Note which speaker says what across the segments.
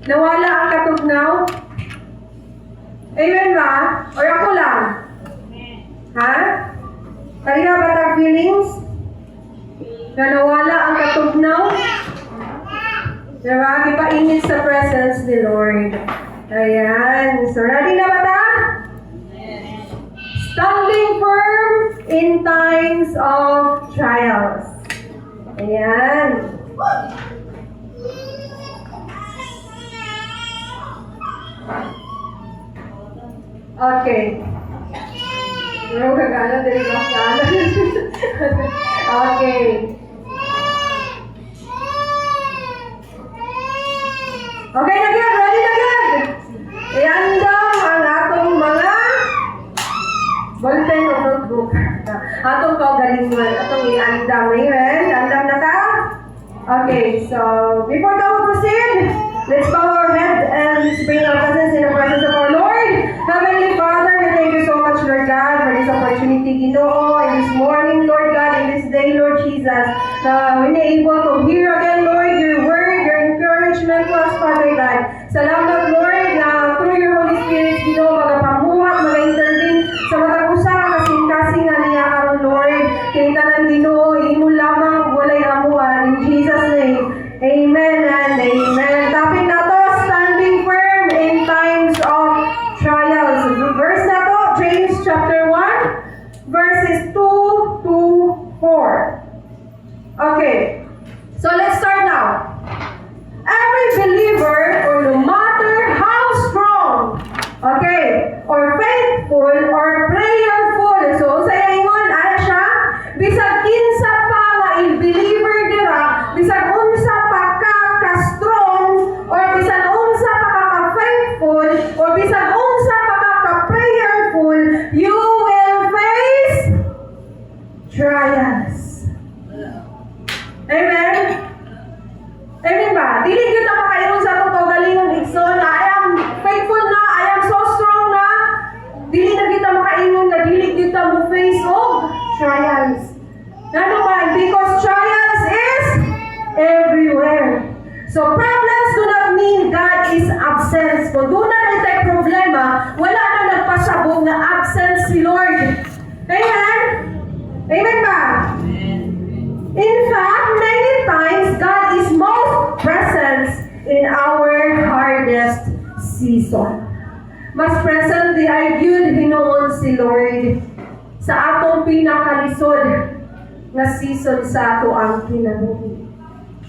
Speaker 1: Nawala ang katugnaw? Amen ba? Or ako lang? Ha? Kaya ba tag feelings? Na nawala ang katugnaw? Diba? Ipainit sa presence ni Lord. Ayan. So, ready na ba ta? Standing firm in times of trials. Ayan. Okay. Pero kagana din ang Okay. Okay na yan, ready na yan. Iandam ang atong mga ballpen o notebook. Atong kaugalingon, atong iandam. Amen? Andam na ta? Okay, so before we proceed, let's bow our head and let's bring our presence in the presence of our Lord. Heavenly Father, we thank you so much, Lord God, for this opportunity, Ginoo, in this morning, Lord God, in this day, Lord Jesus. We're able to hear again, Lord, your word, your encouragement to us, Father God. Salamat, Lord, na through your Holy Spirit, Ginoo, magapamuhat, mag-intervene sa matag usa kasing-kasing nga niya karon, Lord. Kay tanan, Ginoo, imo lamang walay amuan. In Jesus' name, amen and amen. Topic na to, standing firm in times of trials. Verse na to, James chapter 1, verses 2 to 4. Okay, so let's start now. Every believer, or no matter how strong, okay, or faithful, or prayerful, so sa ingon, ano siya? Bisag kinsa pa nga believer dira, bisag unsa pa ka-strong, or bisag unsa pa ka-faithful, or bisag unsa pa ka-prayerful, you will face trials. Amen? Amen ba? Dili gyud na makaingon sa atong kaugalingon igsoon na I am faithful na, I am so strong na. Dili na kita makaingon na dili kita mo face of trials. Ano ba? Because trials is everywhere. So problems do not mean God is absent. Kung doon na nagtay problema, wala na nagpasabog na absent si Lord. Amen? Amen ba? In fact, many times God is most present in our hardest season. Mas present di ay yun hinoon si Lord sa atong pinakalisod na season sa ato ang kinabuhi.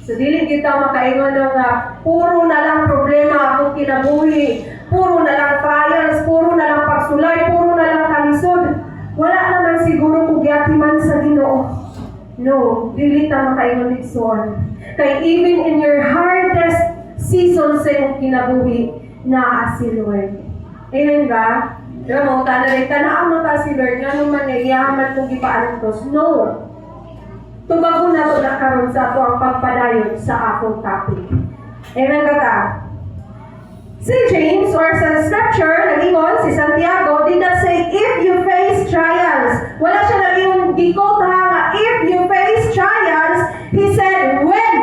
Speaker 1: So dili kita makaingon nga puro na lang problema akong kinabuhi, puro na lang trials, puro na lang pagsulay, puro na lang kalisod. Wala naman siguro kugyatiman sa Ginoo. No, dili ta makaingon igsoon. Kay even in your hardest season sa imong kinabuhi, naa si Lord. Amen ba? Pero mo tanan rin tanaan mo ta si Lord nga naman iyaman kung gipaalantos. No. Tubago na to na karon sa ato ang pagpadayon sa akong topic. Amen ba ta? Si James or sa scripture, nag-ingon, si Santiago did not say, if you face trials. Wala siya nag-ingon, gikot ha, if you face trials, he said, when.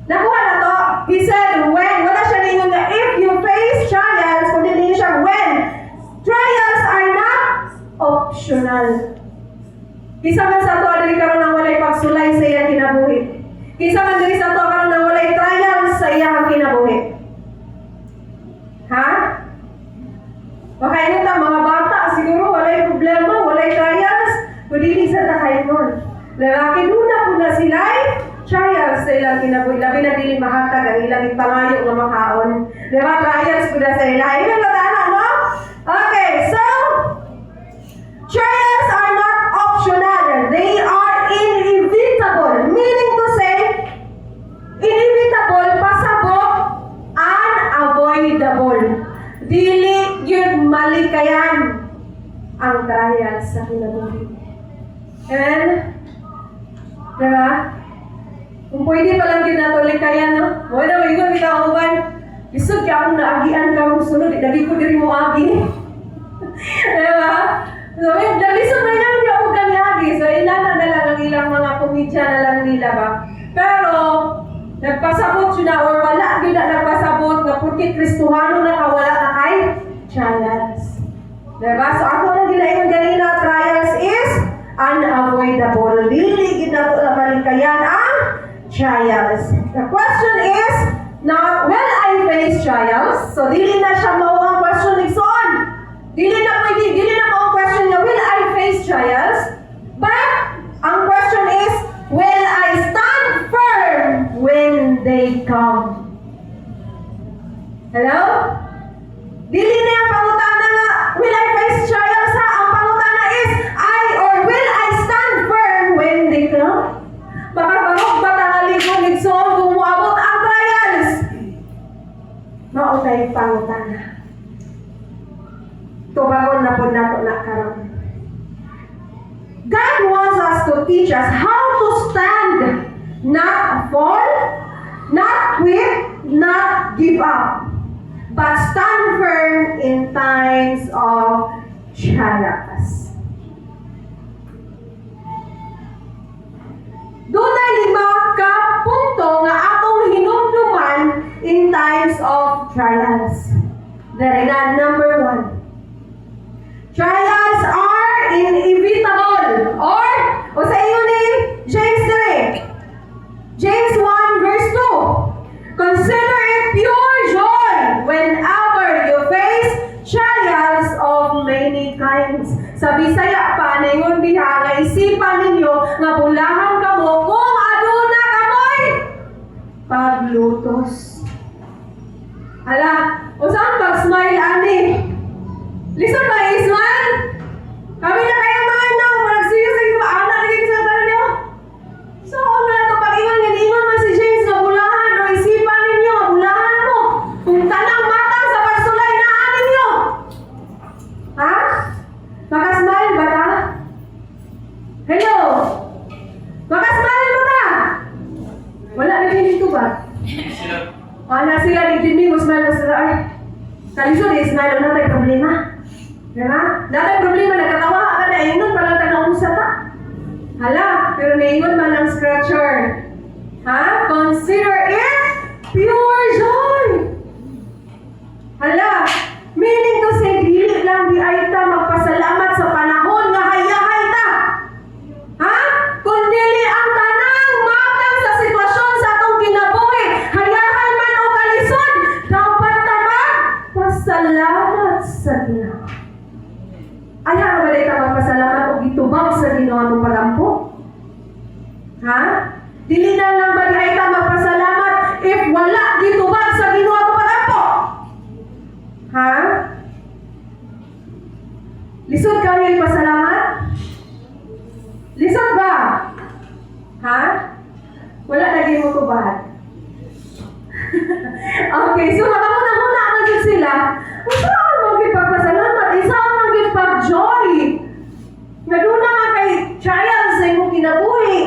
Speaker 1: Nakuha na to, he said, when. Wala siya nag-ingon na, if you face trials, kundi din siya, when. Trials are not optional. Kisa man sa to, adali karon nang walay pagsulay sa iyang kinabuhi. Kisa man diri sa to, karon nang walay trials sa iyang kinabuhi. Ha? Baka yun ta, mga bata, siguro walay problema, walay trials, kundi sa takaynon. Lalaki nuna po na sila trials sa ilang kinabuhi. Labi na dili mahatag ang ilang ipangayo nga makaon. Diba, trials po na sa ilang. Amen, matana, no? Okay, so, trials are not optional. They are inevitable. Meaning to say, inevitable, pasabot, unavoidable. Dili yun malikayan ang trials sa kinabuhi. Amen? Diba? Kung pwede pa lang yun nato likayan, no? Wala, wala, kita ako ba? Isod ka akong naagian ka mong sunod, dali ko diri mo agi. Diba? So, dalisod na lang di ako agi. So, ilan na lang ang ilang mga komedya na lang nila ba? Pero, nagpasabot yun na, or wala yun na nagpasabot Porkit Kristuhano na kawala na kay trials. Diba? So ako na ginaingon ganina, trials is unavoidable. Dili ginato na malikayan ang trials. The question is not, will I face trials? So dili na siya mao ang question ni Son. Dili na mao ang question niya, will I face trials? But ang question is, will I stand firm when they come? Hello? Dili na yung pangutana nga, will I face trials ha? Ang pangutana is, will I stand firm when they come? Makakarog ba tangali ko nigsoon kung muabot ang trials? Maunay pangutana. Tubagon na po nato na karon. God wants us to teach us how to stand, not fall, not quit, not give up, but stand firm in times of trials. Dunay lima ka punto nga atong hinumduman in times of trials. There na number 1. Trials are inevitable. Or sa iyo ni James 3. James 1 verse 2. Consider it pure joy whenever you face trials of many kinds. Sa Bisaya pa, naingon diha nga isipan ninyo nga bulahan kamo kung aduna kamoy paglutos. Ala, usahan pag-smile ani. Listen ba, Ismael? Kami na kayo mga nang mag-serious ang iba. Anak na kayo sa tanan niyo. So, na ito, pag-ingon man si James na bulahan o isipan ninyo, bulahan mo. Kung tanang matang sa pagsulay na anin niyo. Ha? Makasmile ba ta? Hello? Makasmile ba ta? Wala na din dito ba? Ana sila ni Jimmy, smile mo sila. Ay, kalisod, smile na tayo problema. Diba? Datang problema, nagkatawa ka na, ayun palang tanong-usap ta. Hala, pero naingon man ang scripture. Ha? Consider it pure joy. Hala, meaning to say, dili lang di ay ta magpasalamat sa panahon nga hayahay ta. Ha? Kundili ang tanang matang sa sitwasyon sa atong kinabuhi. Hayahay man o kalisod, dapat ta magpasalamat sa Ginoo. Ayaw ba dahil ka magpasalamat o gitubag sa Ginoo mong pagampo? Ha? Dili na lang ba dahil ka magpasalamat if wala gitubag sa Ginoo mong pagampo? Ha? Lisod ka rin pasalamat? Lisod ba? Ha? Wala lagi mo tubad. Okay, so makamuna-muna naman sila. Saan magpagpasalamat? Isang magpag-joy. Naduna nga kay trials sa imong kinabuhi.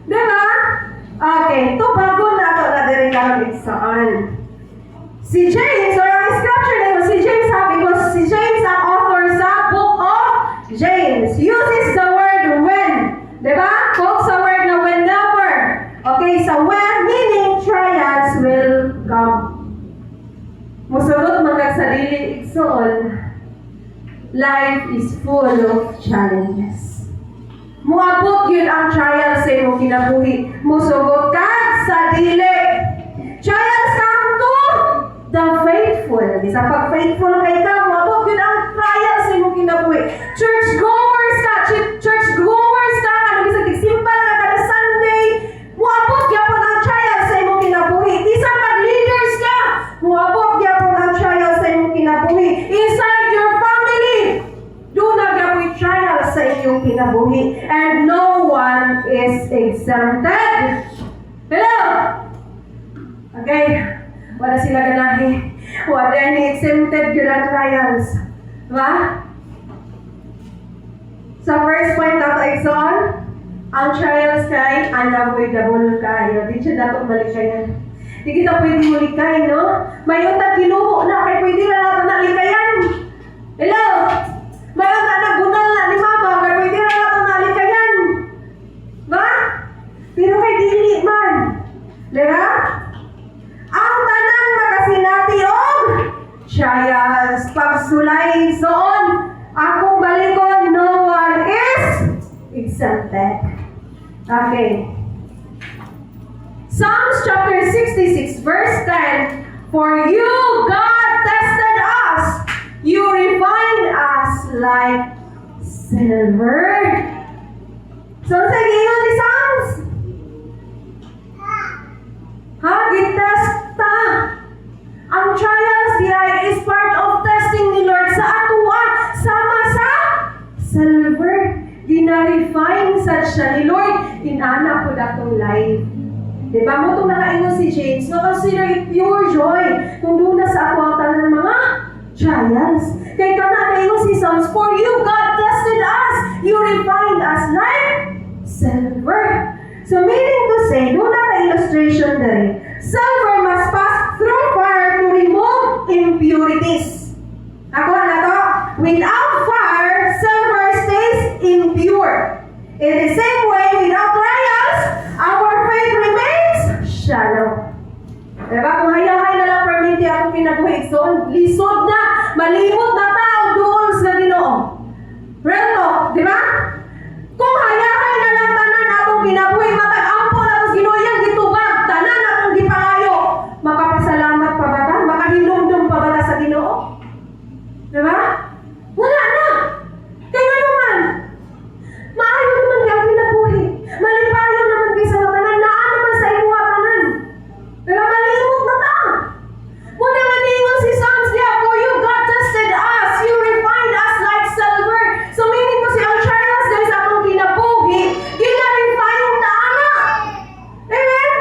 Speaker 1: Diba? Okay, ito bago na ito na din kami saan. Si James, or ang scripture name, si James ha, because si James ang author sa book of James. Uses the word when. Diba? Quote sa word na whenever. Okay, sa when, meaning trials will come. Musulot magkag sa dili igsoon, life is full of challenges. Muabot yun ang trials sa imong kinabuhi. Musugot ka sa dili. Trials come to the faithful. Sa pag-faithful kay ka, muabot yun ang trials sa imong kinabuhi. Church goers ka, ano bisag tigsimba ka kada Sunday, muabot yapon ang trials sa imong kinabuhi. Isang mag-leaders ka, muabot yapon ang trials sa imong kinabuhi. Inside your family, do na gapoy trials sa inyong kinabuhi. And no one is exempted. Hello? Okay. Wala sila ganahi. Wala ni exempted yun ang trials. Diba? Sa first point na Exxon, ang trials kay unavoidable kayo. Di siya dapat malikayan. Di kita pwede malikay, no? May utang ginumo na kay pwede na natin nalikayan. Hello? May utang na gunal na ni mama kay pwede na natin nalikayan. Ba? Pero kay dili man. Diba? Ang tanang makasinati o trials, pagsulay soon, akong balikon, no one is exempted. Okay. Psalms chapter 66, verse 10, for you, God, tested us. You refined us like silver. So, sa gingon ni Psalms? Ha? Gitest ta. Ang trials diay is part of testing ni Lord sa atuwa. Sama sa silver. Gina-refine sa siya ni Lord. Inana po datong life. Diba mo itong nakaingon si James, no, consider it pure joy kung doon na sa ako ang tanan mga trials. Kaya ka na nakaingon si Psalms, for you, God tested us. You refined us like silver. So meaning to say, doon na ka-illustration na rin, silver must pass through fire to remove impurities. Ako na to, without fire, silver stays impure. In the same way, without trials, our faith remains shallow. Diba? Kung hayahay na lang perminti akong kinabuhi, so lisod na, malimot na tao doon sa Ginoo. Reto, di ba? Kung hayahay na lang tanan akong kinabuhi, matag-ampo na sa Ginoo yan, gitubag, tanan akong gipangayo. Makapasalamat pa ba ta? Makahilumdum pa ba ta sa Ginoo? Diba? Wala na. Kaya naman, maayo naman kaya kinabuhi. Malipayon naman kayo sa tanan, naa naman sa imuha tanan. Pero malimot na ta. Muna nga ningon si Psalms niya, for you God tested us, you refined us like silver. So meaning ko si ang trials dahil sa atong kinabuhi, gina-refine na ana. Amen?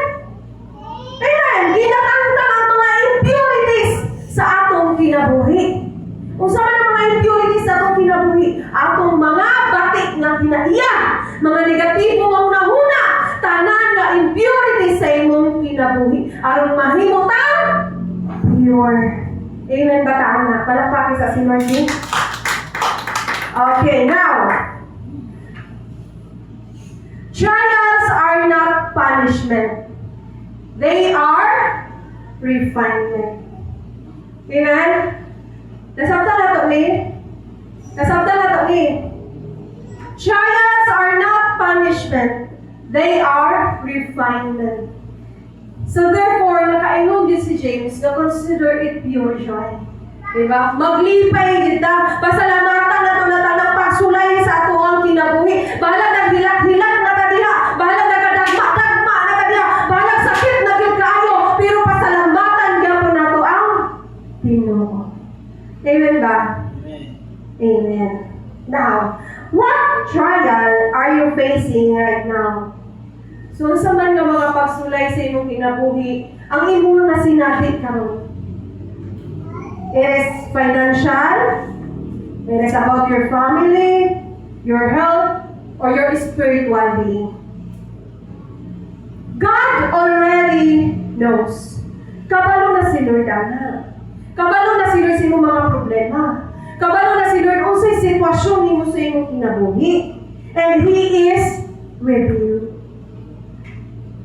Speaker 1: Amen? Ginatangtang ang mga impurities sa atong kinabuhi. Kung saan ang mga impurities sa atong kinabuhi, atong mga batik na kinaiya, mga negatibo nga hunahuna, tanan nga impurities sa imong kinabuhi. Aron mahimo ta pure. Amen ba taon na? Palakpakin sa si Martin. Okay, now, trials are not punishment. They are refinement. Amen? Nasabta na ito ni? Nasabta na ito ni? Trials are not punishment. They are refinement. So therefore, nakaingon din si James na consider it pure joy. Diba? Maglipay kita. Pasalamatan na ito na tanang pasulay sa ato ang kinabuhi. Bahala naghilak-hilak na kadiha. Bahala nagadagma-dagma na kadiha. Bahala sakit na kayo. Pero pasalamatan gapon na ito ang Ginoo. Amen ba? Amen. Amen. Now, what trial are you facing right now? So, sa man nga mga pagsulay sa imong kinabuhi, ang imo na sinati karon. It is financial, it is about your family, your health, or your spiritual being. God already knows. Kabalo na si Lord ana. Kabalo na si Lord sa imong mga problema. Kabalo na si Lord unsay sitwasyon nimo sa imong kinabuhi. And He is with you.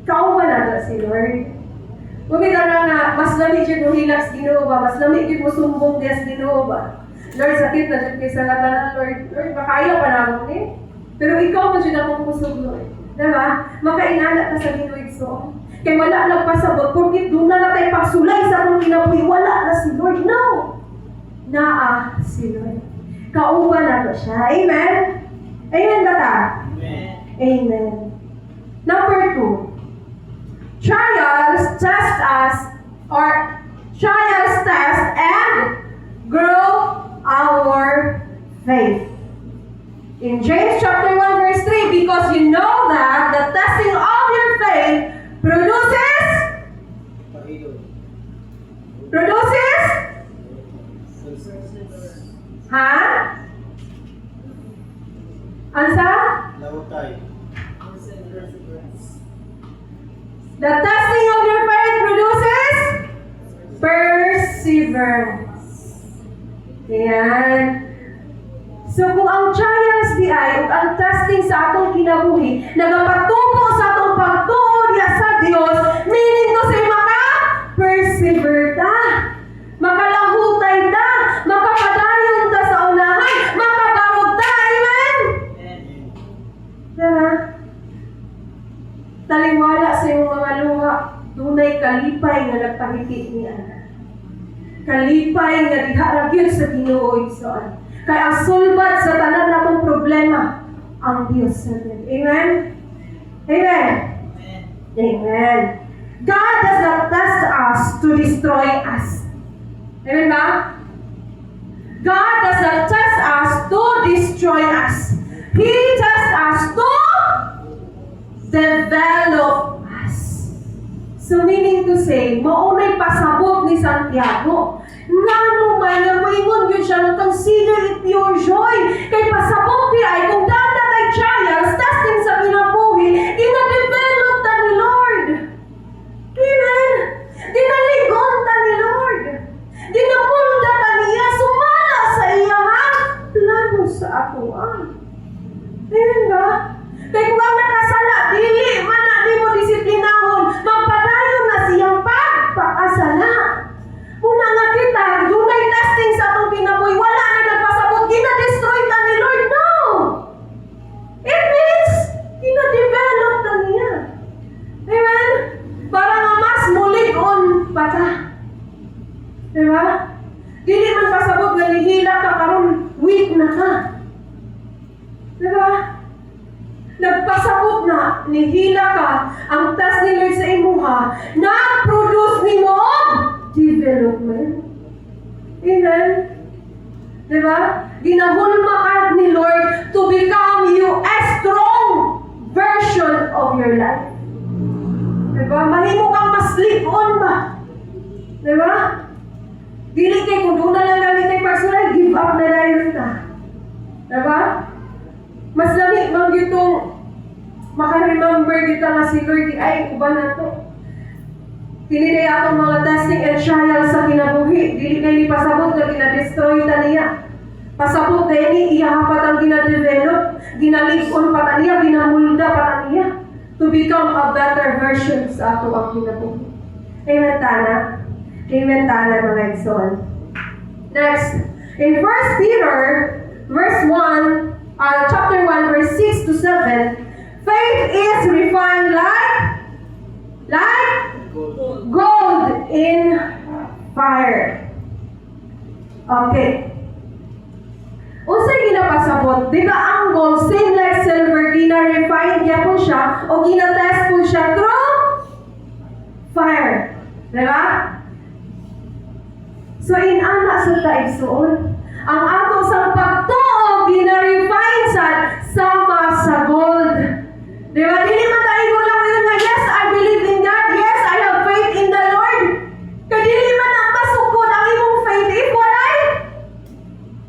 Speaker 1: Kauban na si Lord. Bumita na nga, mas lamig yun mo hilak sa Ginoo ba? Mas lamig yun mo sumbong sa Ginoo ba? Lord, sakit na dyan kayo sa latanan, Lord. Lord, makaya pa naman eh. Pero ikaw mo dyan akong kusog, Lord. Diba? Makainala ka sa Ginoo igso. Kaya wala lang pasabot. Porque doon na tayo pagsulay sa akong kinabuhi. Wala na si Lord. No! Naa si Lord. Kauban na to siya. Amen? Amen ba ta? Amen. Amen. Number 2. Trials test us, or trials test and grow our faith. In James chapter 1 verse 3, because you know that the testing of your faith produces ha? Ansa? The testing of your faith produces perseverance. Ayan. So kung ang trials di ay, ang testing sa atong kinabuhi, nagapatubo sa atong pagtuo diya sa Dios, meaning to say maka-persevere ta. Makalahutay ta. pagiti niya. Kalipay nga diha ra gyud sa Ginoo igsoon. Kay ang sulbad sa tanan natong problema ang Dios sa Amen? Amen. Amen. God does not test us to destroy us. Amen ba? God does not test us to destroy us. He tests us to develop us. So meaning to say, maunay pasabot ni Santiago, ngano man nga moingon yun siya, consider it pure joy. Kay pasabot niya ay kung dada kay trials, testing sa kinabuhi, ina-develop ta ni Lord. Amen? Dinaligon ta ni Lord. Dinapulda ta niya, sumala sa iya ha, plano sa ato Amen ba? Kaya kung ang nakasala, dili man na di mo disiplinahon, magpadayon na siyang pagpakasala. Una nga kita, dunay testing sa atong kinabuhi, wala na nagpasabot, gina-destroy ta ni Lord. No! It means, gina-develop ta niya. Amen? Para nga mas mulig-on pa ta. Diba? Dili man pasabot nga nihila ka karon weak na ka. Diba? Nagpasabot na, nihila ka, ang test ni Lord sa imuha, na-produce ni mo development. Amen? Diba? Ginahulma ka ni Lord to become you a strong version of your life. Diba? Mahimo kang mas ligon ba? Diba? Dili kay kung doon na lang galit kay personal, give up na dahil ka. Diba? Mas lami mang gitong maka-remember kita nga si Lord, ay uban na to. Kini na atong mga testing and trials sa kinabuhi. Dili kay ni pasabot na gina-destroy ta niya. Pasabot na ini, iyahapat ang gina-develop, ginalig-on pa ta niya, ginamulda pa ta niya to become a better version sa ato ang kinabuhi. Amen tana. Amen tana mga igsoon. Next, in 1 Peter, verse 1, chapter 1, verse 6 to 7, faith is refined like gold in fire. Okay. Unsay ginapasabot? Di ba ang gold, same like silver, gina-refine niya po siya o gina-test po siya through fire. Di ba? So, in-ana sa taigsoon, ang ato sa pagtuo, gina-refine sama sa gold. Di ba? Dili man tayo lang ngayon nga, yes, I believe in God. Yes, I have faith in the Lord. Kadili man ang masukod ang imong faith.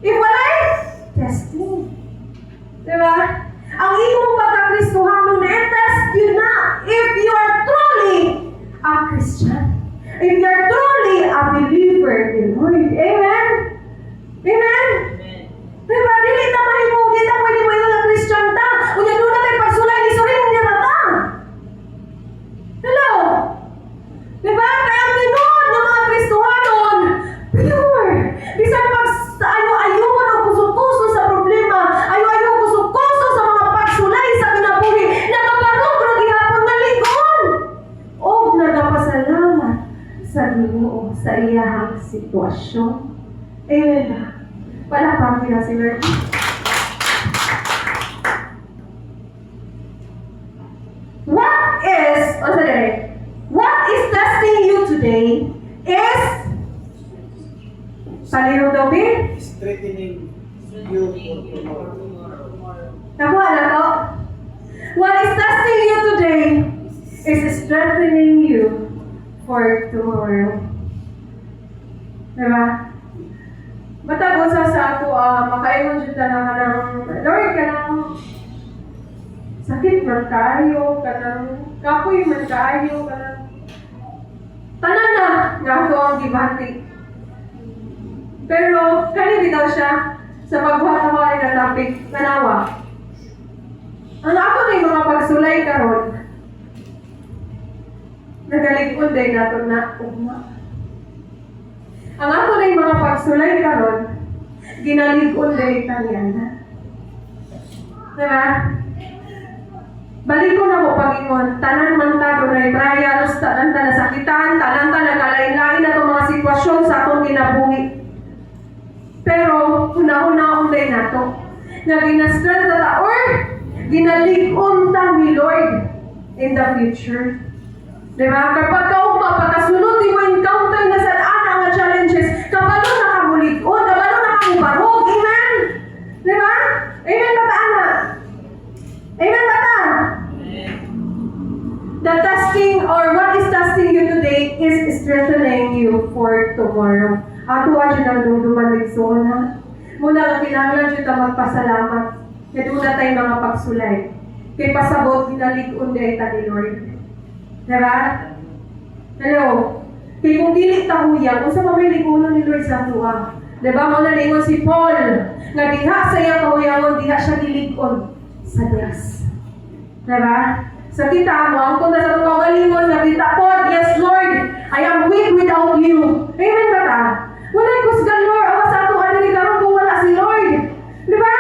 Speaker 1: If walay, testing. Di ba? Ang imong pagka-Kristohano na i-test yun na if you are truly a Christian. If you are truly a believer in Lord. Amen? Amen? Diba? Dili ta mahimong kita pwede mo yung Christian ta. Unya doon natin pagsulay ni surrender na ta. Hello? Diba? Kaya ang tinuod ng mga Kristohanon, pure. Bisan pag ayo-ayuon o kusog-kuso sa problema, ayo-ayo kusog-kuso sa mga pagsulay sa kinabuhi, nakabarog na gihapon na ligon. O nagapasalamat sa Ginoo sa iyahang sitwasyon. Amen ba? Palakpak nila si Lord. What is testing you today is paliro daw bin?
Speaker 2: Strengthening you for tomorrow.
Speaker 1: Nakuha na to? What is testing you today is strengthening you for tomorrow. Diba? Matag usa sa ato makaingon jud ta ng Lord kanang sakit man kayo, kanang kapoy man kayo, kanang tanan na nga ato ang gibati. Pero kani bitaw siya sa pagbuhat ng topic tanawa. Ang ato ni mga pagsulay karon nagalig-on day nato na ugma. Ang ato na yung mga pagsulay karon, ginalig-on din italiana. Diba? Balik ko na ko Panginoon, tanan man ta dunay trials, tanan ta nasakitan, tanan ta nagkalain-lain na itong mga sitwasyon sa atong kinabuhi. Pero, una-una day na to, na ginasdan ta or ginalig-on ta ni Lord in the future. Diba? Kapag kaugma, pagkasunod, di mo encounter na sa daan ang challenges, kabalo na kamulig-on, kabalo na kamubarog. Amen? Diba? Amen ba ta, Ana? Amen ba ta? The testing or what is testing you today is strengthening you for tomorrow. Ato wa dyan ang dumalig soon, ha? Muna ang kinahanglan dyan ta magpasalamat. Kaya doon na tayo mga pagsulay. Kay pasabot, ginalig-on di ay ta ni Lord. Diba? Hello? Kaya kung dili ta huyang, kung sa mamiligunan ni Lord sa tuwa. Diba? Muna ningon si Paul, nga diha sa iyang kahuyangon, diha siya gilig-on sa Diyos. Diba? Sa kita mo, ang kung nasa mga galingon, nakita po, yes Lord, I am weak without you. Amen ba ta? Wala kusgan Lord, awas sa ato ano ni karon kung wala si Lord. Di ba?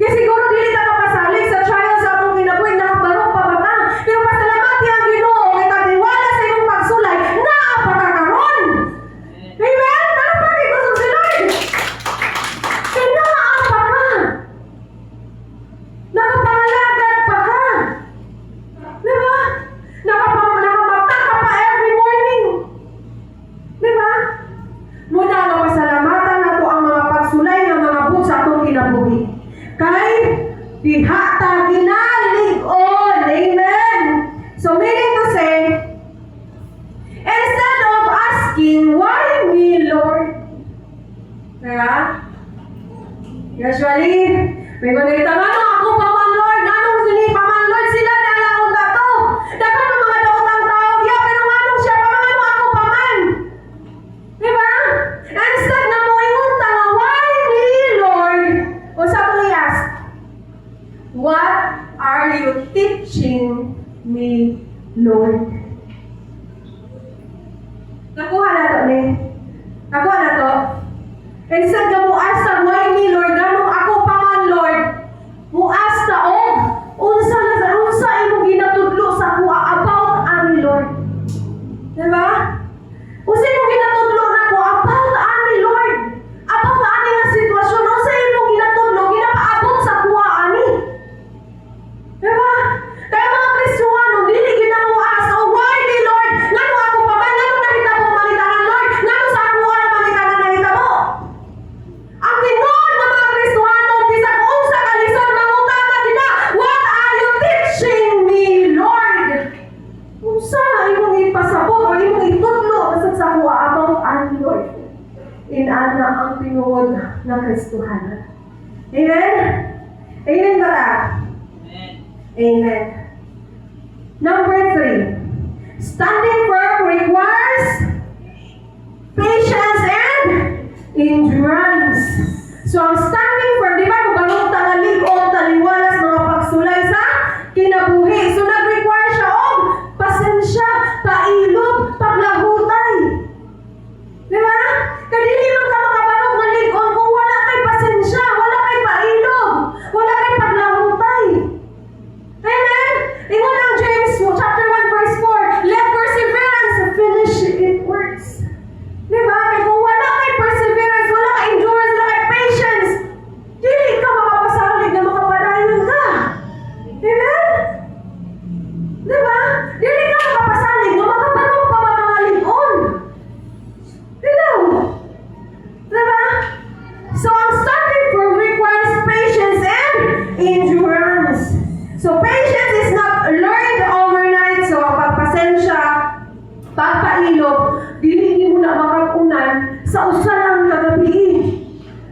Speaker 1: Kaya siguro dili ta mapasalig sa trial sa atong kinabuhi, nakabarong pa ba ta? Pero pasalamat yang Ginoo, kay tagtiwala sa imong pagsulay, naapakakaron. Amen? Ano pa kay gusto si Lord? Kaya naapa ka. Nakapangalagat pa ka. Diba? Nakamata ka pa every morning. Diba? Muna ang pasalamatan na ang mga pagsulay ng mga book sa atong kinabuhi. Kay diha ta ginalig-on. Amen? So meaning to say, instead of asking, why me, Lord? Diba? Usually, may gunita nga no, ako pa man Lord, nanong sili pa man Lord, sila na alaon na to. Dapat ng mga daotang tao, yeah, pero nanong siya pa man, ako pa man. Diba? Instead na mo ingunta nga, why me, Lord? O sa itong i-ask, what are you teaching me, Lord? Nakuha na to, ne? Nakuha na to? Instead na mo asa, why me, Lord? Nanong ako pa man, Lord? Muasta og unsa imong ginatudlo sa kuha about ani Lord. Diba? Unsa imong ginatudlo na ko about ani Lord? About ani nga sitwasyon, unsa imong ginatudlo ginapaabot sa kuha ani? Diba? Kaya mga Kristiyano, dili ginamuas, oh why me Lord? Ngano ako pa ba? Ngano nahitabo manitanan Lord? Ngano sa kuha na manitanan nahitabo? Ang tinuod ng mga Kristiyano, bisag unsa ka lison, mangutana gina, what are you teaching me, Lord? Unsa imong ipasabot o imong itudlo basag sa kuha about ang Lord? Inana ang tinuod ng Kristohanan. Amen? Amen ba ta? Amen. Number 3, standing firm requires patience and endurance. So, ang standing firm, di ba, kubanong tangalig-on, taliwalas, mga pagsulay sa kinabuhi. So, nag-require siya og pasensya, pailob, paglahutay. Di ba? Kadili man ka makabarog ng lig-on kung wala kay pasensya, wala kay pailob, wala kay paglahutay. Amen? Ingon ang James chapter 1 verse 4, let perseverance finish its works. Diba? Kaya kung wala kay perseverance, wala kay endurance, wala kay patience, dili ka makapasalig na makapadayon ka. Amen? Diba? Dili ka makapasalig na makabarog pa mga lig-on. Diba? Diba? So, ang starting from requires patience and endurance. So, patience is not learned overnight. So, ang pagpasensya, pagpailog, dili mo na makakunan sa usa lang kagabi.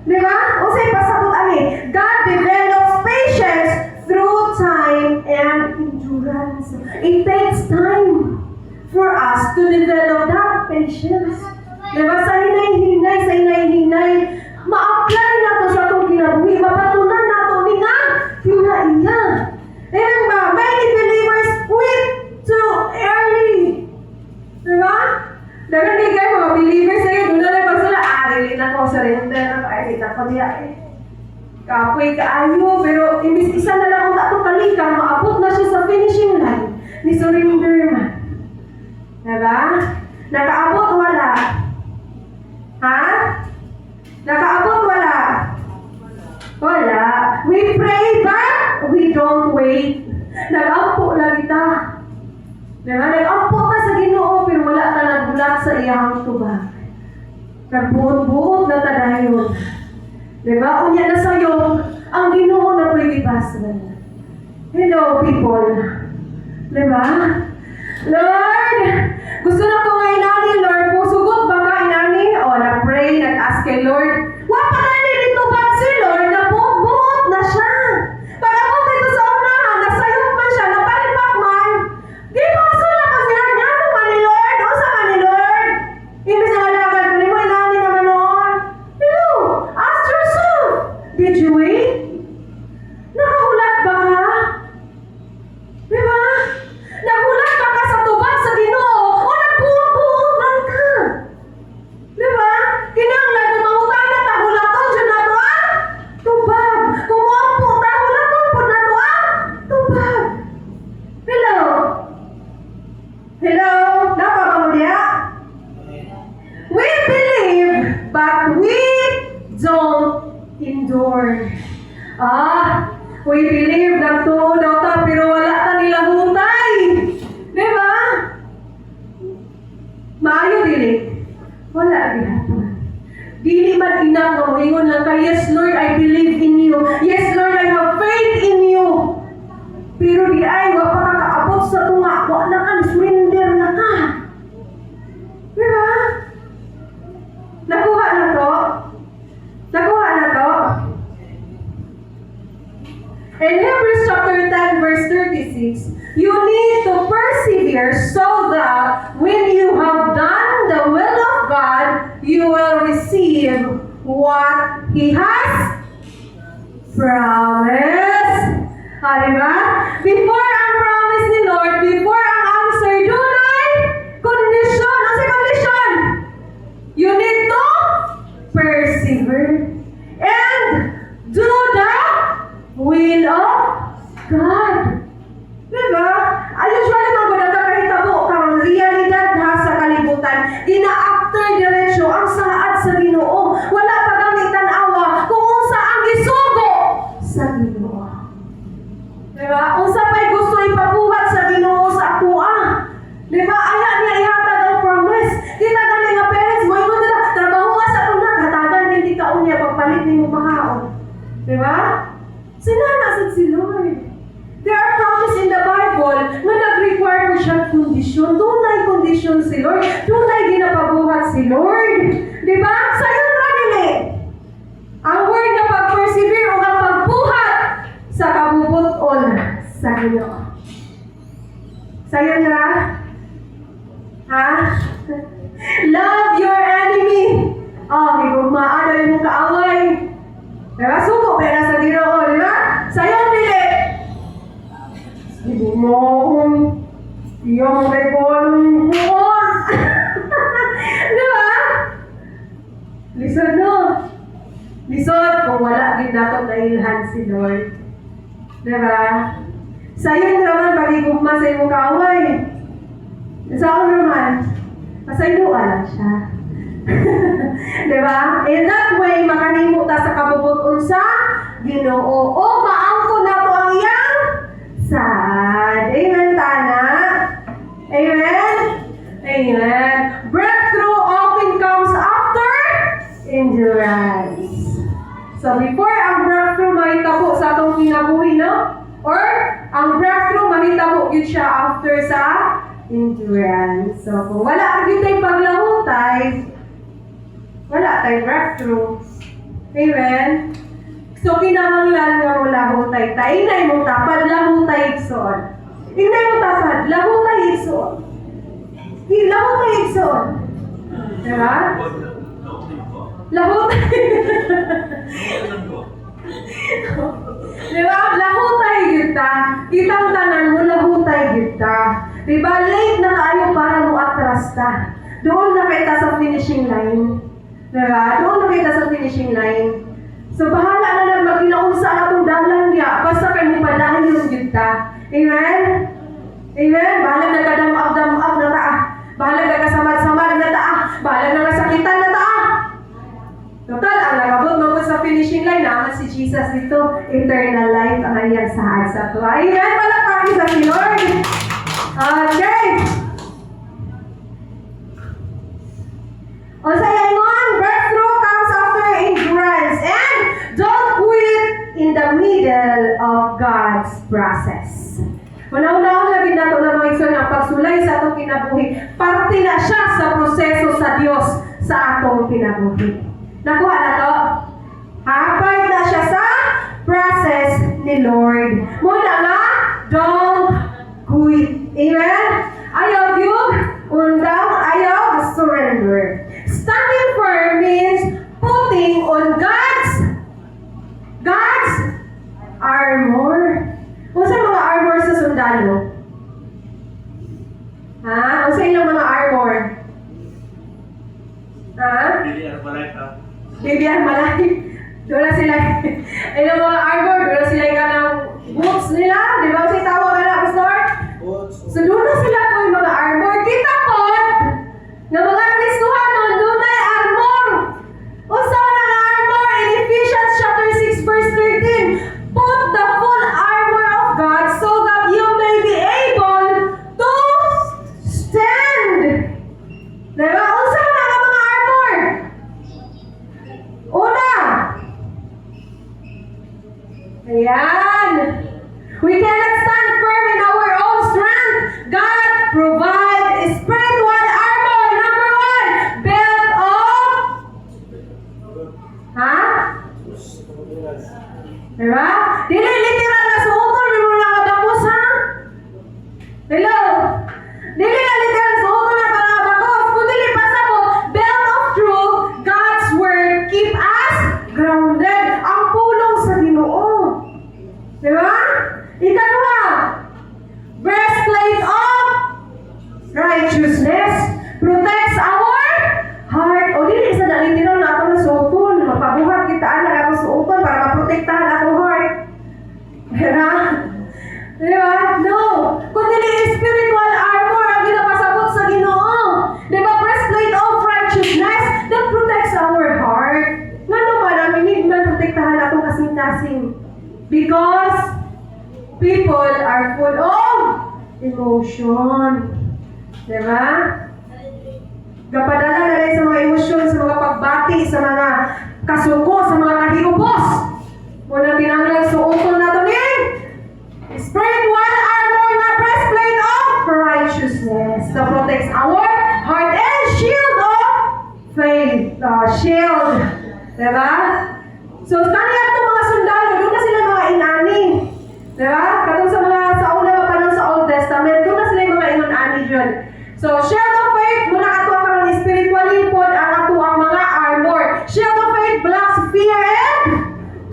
Speaker 1: Di ba? O say pasabot ani, God develops patience through time and endurance. It takes time for us to develop that patience. Di ba? Sa hinay-hinay, ma-apply na to sa itong kinabuhi, mapatunan na to ni nga, pinaiya. Amen ba? Many believers quit too early. Diba? Dagan di kayo mga believers sa'yo, doon na lang pag sila, dili na ko sa rin, na kahit kita pa niya eh. Kapoy kaayo, pero imbis isa na lang ang tato kalika, maabot na siya sa finishing line. Ni surrender man. Diba? Nakaabot wala. Ha? Nakaabot wala. Wala. We pray but we don't wait. Nag-ampo lang kita. Diba? Nag-ampo ta sa Ginoo pero wala ta nagbulat sa iyang tubag. Nagbuot-buot na ta dayon. Diba? Unya na sa'yo, ang Ginoo na pwede basahan. Hello, people. Diba? Lord, gusto na ko nga inani, Lord. Pusugot ba ka inani? O, nag-pray, nag-ask kay Lord. Wa pa na dito ba si Lord? Nabuot na siya. Pag-abot dito sa unahan, nasayok man siya, napalipak man. Di ba sula ka si Lord? Ano man ni Lord? O sa man ni Lord? Imbis na halagan ko, di mo inani naman noon. Hello, ask yourself. Did you wait? Nakahulat ba ka? Di ba? Nagulat ka ka sa tubag sa Ginoo o nagbuot-buot lang ka. Di ba? Kinahanglan kung mangutana tahulaton dyan na to tubag. Kung muampo tahulaton po na to tubag. Hello? Hello? Napa ka mo diya? We believe but we don't endure. We believe na tuod daw ta pero wala ta nila hutay. Di ba? Maayo dili. Wala gihapon. Dili man enough nga moingon lang ka, yes Lord, I believe in you. Yes Lord, I have faith in you. Pero di ay, wa pa ka kaabot sa tunga. Wa na ka, surrender na ka. Di ba? Nakuha na to? Nakuha na to? In Hebrews chapter 10 verse 36, you need to persevere so that when you have done the will of God, you will receive what He has promised. Diba? Before ang promise ni Lord, before ang answer, dunay condition. Ano sa condition? You need to persevere and do the will of God. Diba? Usually, mga nagkakahitabo karong realidad ha sa kalibutan. Ina-after diretsyo ang saad sa Ginoo. Wala pa gamitan awa kung unsa ang gisugo sa Ginoo. Diba? Unsa pa'y gusto ipabuhat sa Ginoo sa akuha. Diba? Aya niya ihatag ang promise. Kita gani nga parents mo, ingon nila, trabaho sa tunak, hatagan din di ka unya pagpalit ni mo makaon. Diba? Sinanasad si Lord. There are promises in the Bible na nag-require mo siyang kondisyon. Dunay kondisyon si Lord. Dunay ginapabuhat si Lord. Diba? Sa'yo na dili. Ang word na pag-persevere o ang pagbuhat sa kabubuton sa Ginoo. Sa'yo na? Ha? Love your enemy. Higugmaan na yung kaaway. Diba? Suko pa na sa Ginoo. Diba? Sa'yo dili. Ibu mo kung iyong rekon mo. Diba? Lisod no? Lisod kung wala din dapat nailhan si Lord. Diba? Sa'yo naman pag-igugma sa iyong kaaway. Sa'yo naman, pasayluan lang siya. Diba? In that way, makanimo ta sa kabubuton sa Ginoo. O maangko na to ang iyang sad. Amen, Tana? Amen? Amen. Breakthrough often comes after endurance. So, before ang breakthrough mahitabo sa atong kinabuhi, no? Or, ang breakthrough mahitabo yun siya after sa endurance. So, kung wala ang tayo paglahutay, wala tayong breakthrough. Amen? So, kinahanglan nga mo lahutay. Inay mo tapad, lahutay igsoon. Inay mo tapad, lahutay igsoon. Lahutay igsoon. Diba? Lahutay. Diba? Lahutay kita. Kitang tanan mo, lahutay kita. Diba? Late na kayo para mo atras ta. Doon na kita sa finishing line. Diba? Doon na kita sa finishing line. So bahala na lang magkinaunsa na itong dalan niya. Basta kayo mo padahin yung gita. Amen? Amen? Bahala na kadamag-damag na taa. Bahala na kasamad-samad na taa. Bahala na kasakitan na taa. Total, ang nakabot mo sa finishing line naman si Jesus dito. Eternal life ang ayang sahad sa ito. Amen? Palakpakin sa si Lord. Okay. O sa yangon, breakthrough comes after endurance. And don't quit in the middle of God's process. Una-una lagi na ito na mga iso ng pagsulay sa atong kinabuhi. Parte na siya sa proseso sa Diyos sa atong kinabuhi. Nakuha na to? Part na siya sa process ni Lord. Muna nga, don't quit. Amen? Ayaw yun. Undang, ayaw surrender. Standing firm means putting on God's armor. Kung sa mga armor sa sundalo? Ha? Kung sa ilang mga armor? Ha? Bibiyan malay. Doon sila. Ilang mga armor, doon sila ka ng boots nila. Di ba? Kasi tawag ka na, Pastor? So doon sila po yung mga armor. Kita po, na mga Kristuhanon, doon ay armor. Usa na nga armor in Ephesians chapter 6 verse 13. Put the full armor of God so that you may be able to stand. Diba? Usa na nga mga armor. Una. Ayan. We cannot stand firm in our own strength. God provides spiritual armor. Number 1, belt of... Ha? Diba? Dili literal na suotol, may mga nakabakos, ha? Hello? Dili na literal suotol na nakabakos. Kung dili pa po, belt of truth, God's word, keep us grounded. Ang pulong sa Ginoo. Diba? Ikaduha, breastplate of righteousness protects our heart. O dili sa literal na atong suotol. Mapabuhat kita na atong suotol para maprotektahan atong heart. Diba? Diba? No. Kung dili spiritual armor ang ginapasabot sa Ginoo. Diba? Breastplate of righteousness that protects our heart. Nga naman, ang minigman protektahan atong kasing-kasing. Because people are full of emotion. Diba? Kapadala na rin sa mga emosyon, sa mga pagbati, sa mga kasuko, sa mga kahilubos. Muna tinanggal suotol na ito ni spiritual armor na breastplate of righteousness that protects our heart and shield of faith. Shield. Diba? So, kanya itong mga sundalo, doon na sila mga inani. Diba? Katong sa mga sa una pa lang sa Old Testament, doon na sila yung mga inani dyan. So, shield of faith, muna ato ang spiritually pod ang ato ang mga armor. Shield of faith blocks fear and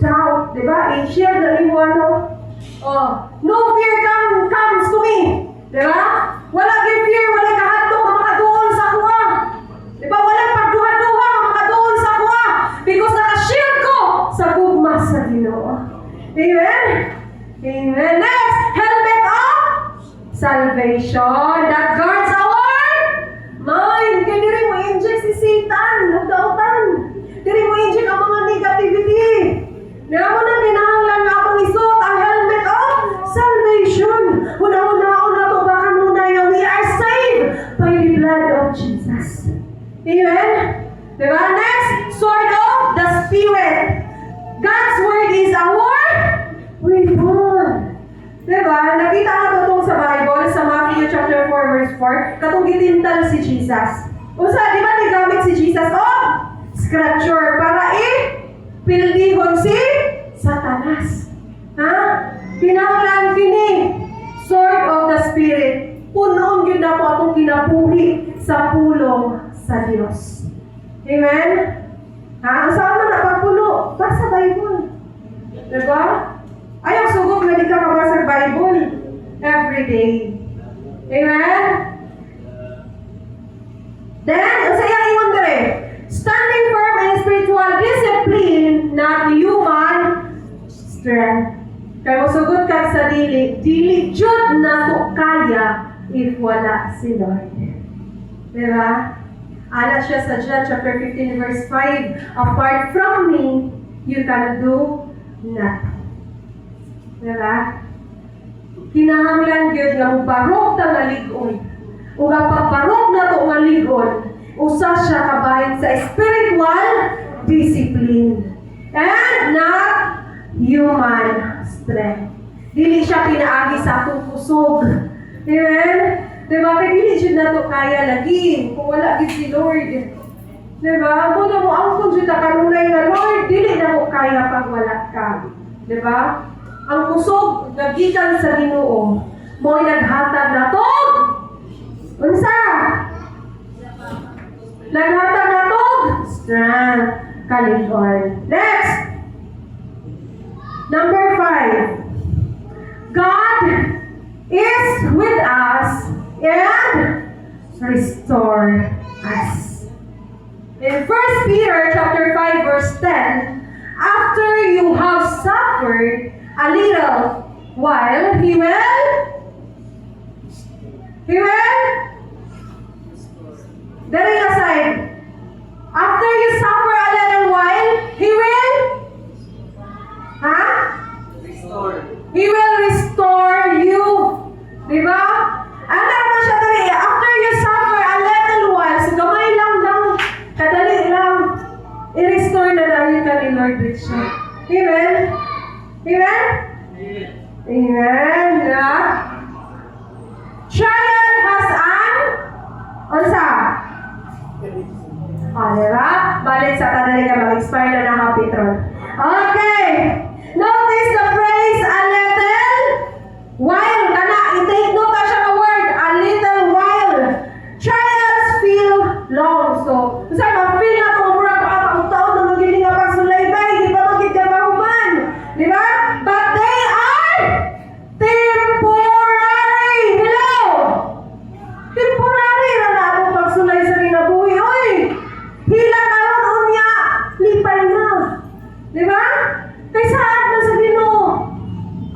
Speaker 1: doubt. Diba? I-shield na rin mo ano. Oh, no fear comes to me. Diba? Wala kang fear, wala kahadto, makaduol sa kuha. Diba? Walang pagduha-duha, makaduol sa kuha. Because naka-shield ko sa gugma sa Ginoo. Amen? Amen. Next, helmet of salvation that guards our mind. Kaya diri mo inject si Satan, ugda-utan. Diri mo inject ang mga negativity. Diba mo na kinahanglan na akong isuot ang helmet of salvation. Una-una to baka nunay na we are saved by the blood of Jesus. Amen? Diba? Next, sword of the Spirit. God's word is our weapon. Diba? Nakita na ito sa Bible, sa Matthew chapter 4 verse 4, katong gitintal si Jesus. Usa, di ba nagamit si Jesus of scripture para pildihon si Satanas. Ha? Kinahanglan kini sword of the Spirit. Punon yun na po atong kinabuhi sa pulong sa Diyos. Amen? Ha? Saan na napagpulo? Basta Bible. Diba? Ayaw sugog na di ka mabasa Bible every day. Amen? Then, sa iyang ingon dire, standing firm in spiritual discipline, not you strength. Kaya musugot ka sa dili jud na to kaya if wala si Lord. Diba? Ala siya sa John chapter 15 verse 5, apart from me, you can do nothing. Diba? Kinahanglan gyud nga mubarog ta nga ligon. Ug ang pagbarog na to nga ligon, usa siya kabahin sa spiritual discipline and not human strength. Dili siya pinaagi sa atong kusog. Amen? Diba? Kaya dili siya na to kaya lagi kung wala gid si Lord. Diba? Muna mo ang kung siya kanunay nga Lord, dili na mo kaya pag wala ka. Diba? Ang kusog nagikan sa Ginoo mo'y naghatag na to. Unsa? Naghatag na to. Strength. Kaligon. Next. Number 5. God is with us and restore us. In 1 Peter chapter 5 verse 10, after you have suffered a little while, He will Dari aside. After you suffer a little while, He will He will restore you. Diba? Ano naman siya dali? After you suffer a little while, so gamay lang kadali lang, i-restore na dahil ka ni Lord Richard. Amen? Amen? Amen. Yeah. Trial has an unsa? Diba? Balik sa kadali ka mag-expire na ng happy tron. Okay. Notice the phrase a little while. Kana, i-take note siya ng word, a little while. Trials feel long. So, kasi ma-feel na itong mura pa taon na magiling nga pagsulaybay. Di ba magigyabahuman? Di ba? But they are temporary. Hello? Temporary na na itong pagsulay sa kinabuhi. Uy! Hila karon unya, lipay na. Di ba? Kay saan na sa Ginoo?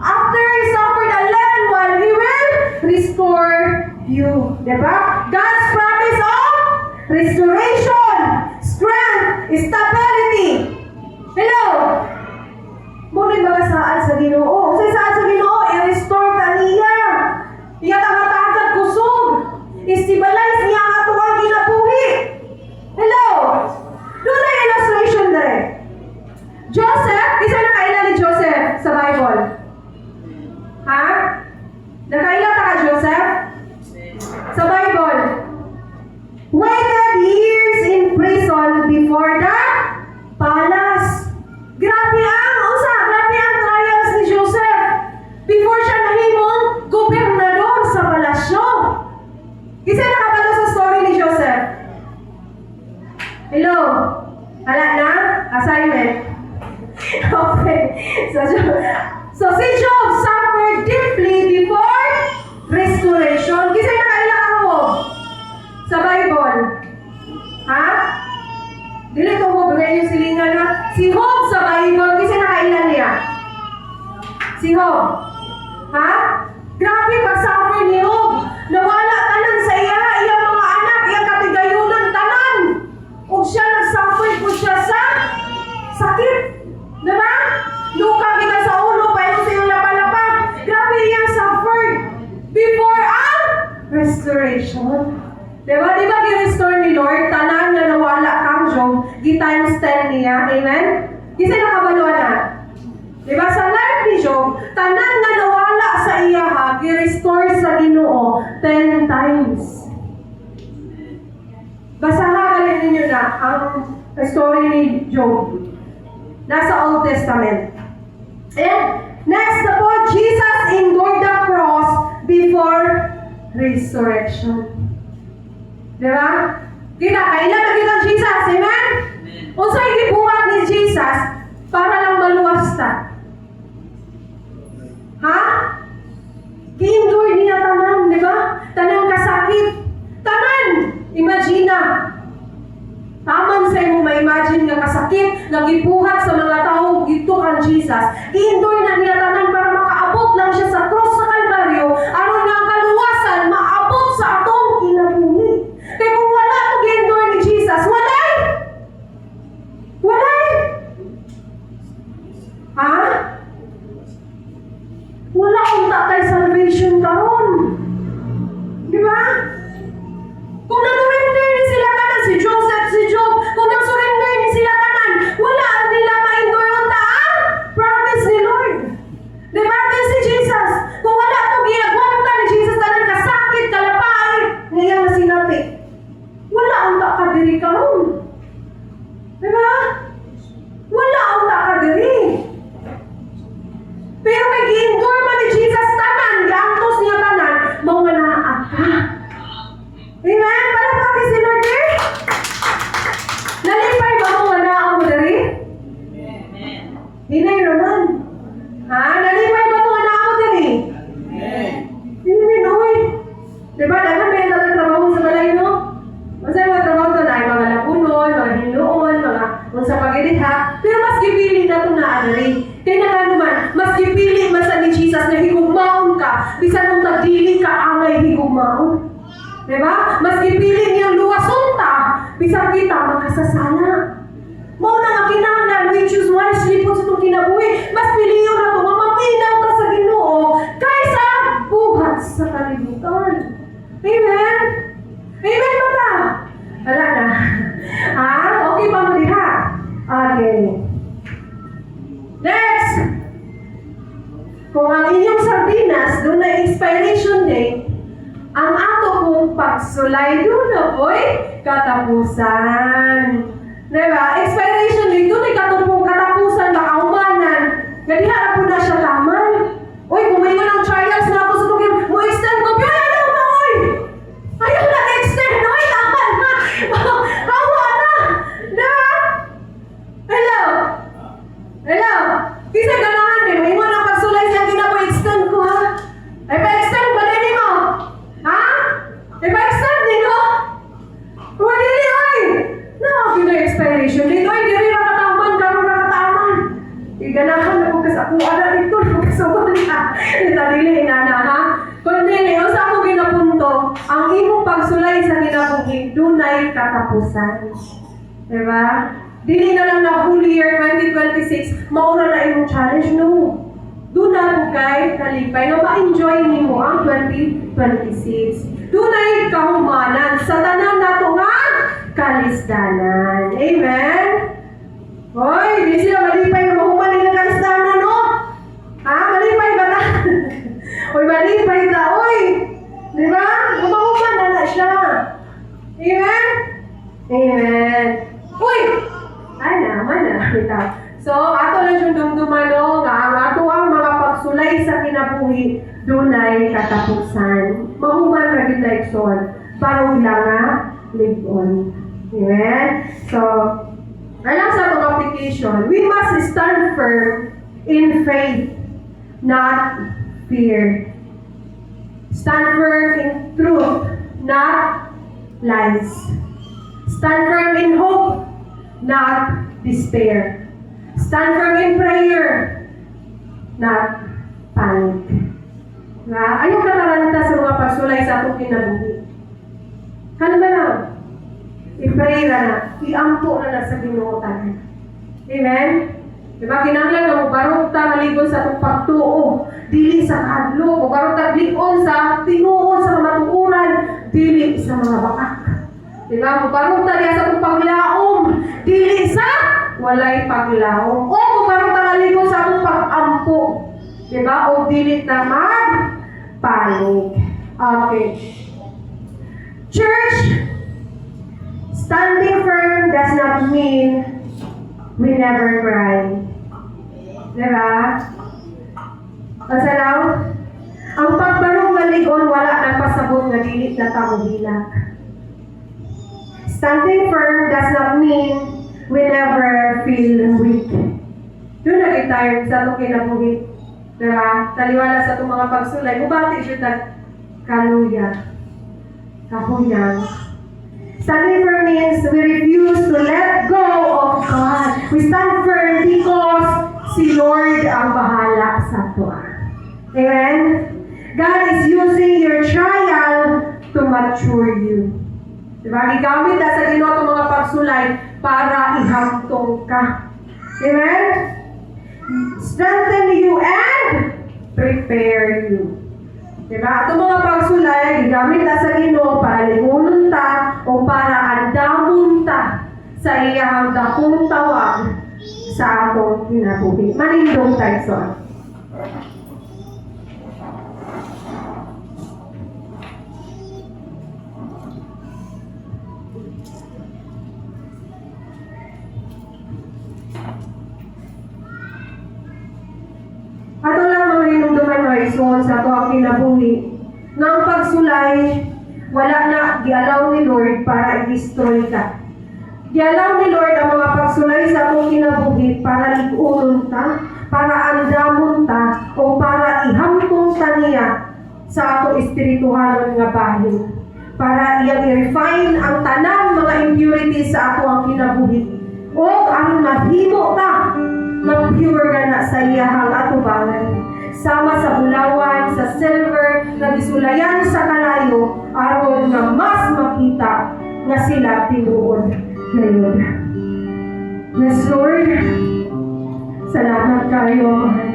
Speaker 1: After you suffered a little while, He will restore you. Diba? God's promise of restoration, strength, stability. Hello? Muna ba saan sa Ginoo? Kasi saan sa Ginoo, i-restore ka niya. Iya tangatagad kusog. I-stabilize niya ang atuang ginabuhi. Hello? Doon na illustration na rin. Joseph, isa na kailan ni Joseph sa Bible? Ha? Nakailan ka Joseph? Sa Bible. Waited years in prison before the palace. Grabe ang trials ni Joseph. Before siya nahimong gobernador sa palasyo. Isa nakabalo sa story ni Joseph. Hello? Hala na? Assignment. Okay. So si Job suffered deeply before restoration. Kasi nakailangan mo sa Bible. Ha? Dili ko mo bagay yung silingan na si Job sa Bible kasi nakailan niya. Si Job. Ha? Grabe pag-suffer ni Job. Nawala tanan sa iya, iyang mga anak, iyang katigayunan tanan. Ug siya nag-suffer po siya sa sakit. Diba? Luka kita sa ulo, paano sa iyong lapalapag. Grabe iyang suffered before ang restoration. Diba? Diba gi-restore ni Lord? Tanan na nawala kang Job, gi-times 10 niya. Amen? Kasi nakabaluan na. Diba? Sa life ni Job, tanan na nawala sa iya ha, gi-restore sa Ginoo 10 times. Basahan ninyo na ang story ni Job. Nasa Old Testament. And next po, Jesus endured the cross before resurrection. Diba? Kailan na kita Jesus? Amen? Kung sa'yo gibuhat ni Jesus, para lang maluwas ta. Ha? Ki-endure niya tanan, diba? Tanan kasakit. Tanan! Imagine na. Taman sa imo ma-imagine nga kasakit, nagibuhat sa mga tao, gito kang Jesus. I-endure kita makasasala. Mao na nga kinahanglan, we choose wisely po sa itong kinabuhi. Mas piliyo na ito, maminaw ka sa Ginoo kaysa buhat sa kalibutan. Amen? Amen ba ta? Wala na. Ha? Okay ba mo diha? Okay. Next! Kung ang inyong sardinas, doon na expiration date, ang ato pong pagsulay doon na po'y katapusan. Diba? Expiration date, doon ay katupong katapusan, makaumanan. Ganyan na po na siya taman. Uy, kung may ng trials na ako sa tugim, mo extend ko, pero ayaw na, uy! Ayaw na extend, uy, taman na! Hawa na! Diba? Hello? Hello? Kisa ganahan din, may mga pagsulay siya, hindi na po extend ko, ha? Ay, pa-extend ba din mo? Ha? Ay, pa-extend din ko? Huwag din, oy! Nakakita na expiration date, oy, di rin nakataman, gano'n nakataman. Iganahan na po kasi ako, ala dito, nakasawal na. Italili na na, ha? Kundi, o sa ako ginapunto, ang imong pagsulay sa kinabuhi, dunay katapusan. Diba? Dili na lang na whole year 2026, mauna na imong challenge, no. Doon na po kay kalipay na ma-enjoy nimo ang 2026. Doon ay kahumanan sa tanan nato nga kalisdanan. Amen? Hoy, di sila malipay na mahumanin ng kalisdanan, no? Ha? Malipay ba ta? Hoy, malipay ta, oy! Di ba? Mahumanan na siya. Amen? Amen. Uy! Ay naman na. So, ato lang yung dumdumano nga ang ato ang mga pagsulay sa kinabuhi dunay katapusan. Mahuman na gid like son. Parang lang nga live on. Amen? So, alam sa itong application, we must stand firm in faith, not fear. Stand firm in truth, not lies. Stand firm in hope, not despair. Stand firm in prayer, not panic. Ayaw ka naranta sa mga pagsulay sa atong kinabuhi. Ano ba na? I-pray na, i-ampo na sa Ginoo tayo. Amen? Diba, kinahanglan na mo barong ta maligon sa atong pagtuo, dili sa kadlo, o barong ta blikon sa tinuon sa matuuran, dili sa mga bakak. Diba, mo barong ta diya sa atong paglaom, dili sa walay paglaom. O mo barong ta maligon sa atong pag-ampo. Diba, o dili na mag-panig. Okay. Church, standing firm does not mean we never cry. Diba? Kasi now, ang pagbarong maligon, wala nang pasabot na dilit na tamuhilak. Standing firm does not mean we never feel weak. Doon na tayo sa itong kinabuhi. Diba? Taliwala sa itong mga pagsulay. Mubati siya kaluya. Kahuyang. Standing firm means we refuse to let go of God. We stand firm because si Lord ang bahala sa ito. Amen? God is using your trial to mature you. Diba? Igamit na sa Ginoo itong mga pagsulay para ihantong ka. Amen? Strengthen you and prepare you. Diba? Itong mga pagsulay, igamit na sa Ginoo para limunon ta o para andamon ta sa iyang dakong tawag sa atong kinabuhi. Manindong tayo so. Ato lang mga hinumduman mga ison sa ato ang kinabuhi nga ang pagsulay wala na gialaw ni Lord para i-destroy ka. Gialaw ni Lord ang mga pagsulay sa atong kinabuhi para ligunon ta, para andamon ta, o para ihamtong ta niya sa atong espirituhalon nga bahin. Para i-refine ang tanang mga impurities sa ato ang kinabuhi. O ang mahimo ta mag-pure ka na sa iyahang atubangan. Sama sa bulawan, sa silver, na bisulayan sa kalayo, aron na mas makita nga sila tinuod. Ngayon. Yes, Lord. Salamat kayo, Amahan.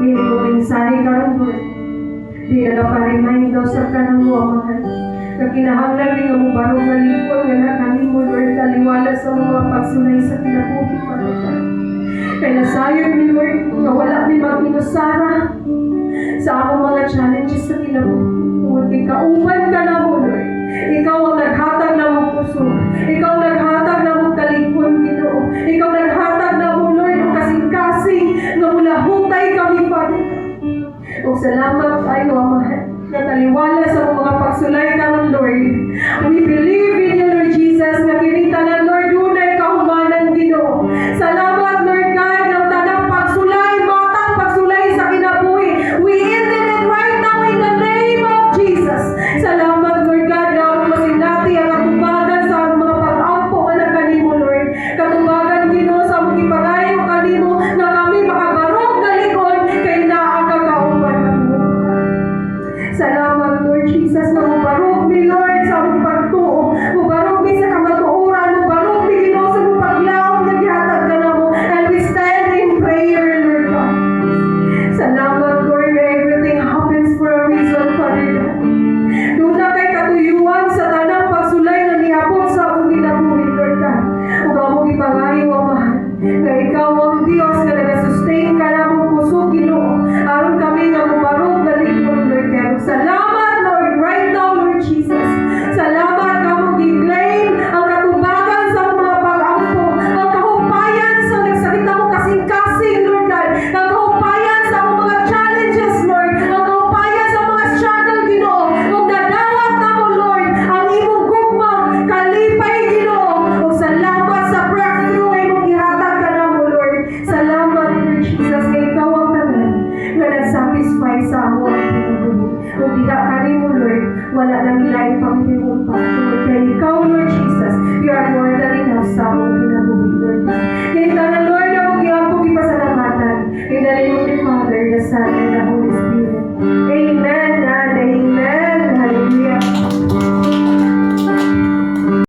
Speaker 1: Dili ko pinsahe karon, Lord. Di na pa-remind daw sa kanang mo, Amahan. Na kinahanglan din ang mubarong na lingkod nga nakanin mo, Lord, taliwala sa mga pagsunay sa kinabuhi, Father God. Kaya nasayod ni Lord, na wala ni mag-inusara sa among mga challenges sa kinabuhi. Kung ikauban ka na mo, Lord. Ikaw ang naghatag na mong puso. Ikaw ang naghatag na mong talingkod, Ginoo. Ikaw ang naghatag na mo, Lord, o kasing-kasing na mula hutay kami, Father God. O salamat tayo, Amahan, na taliwala sa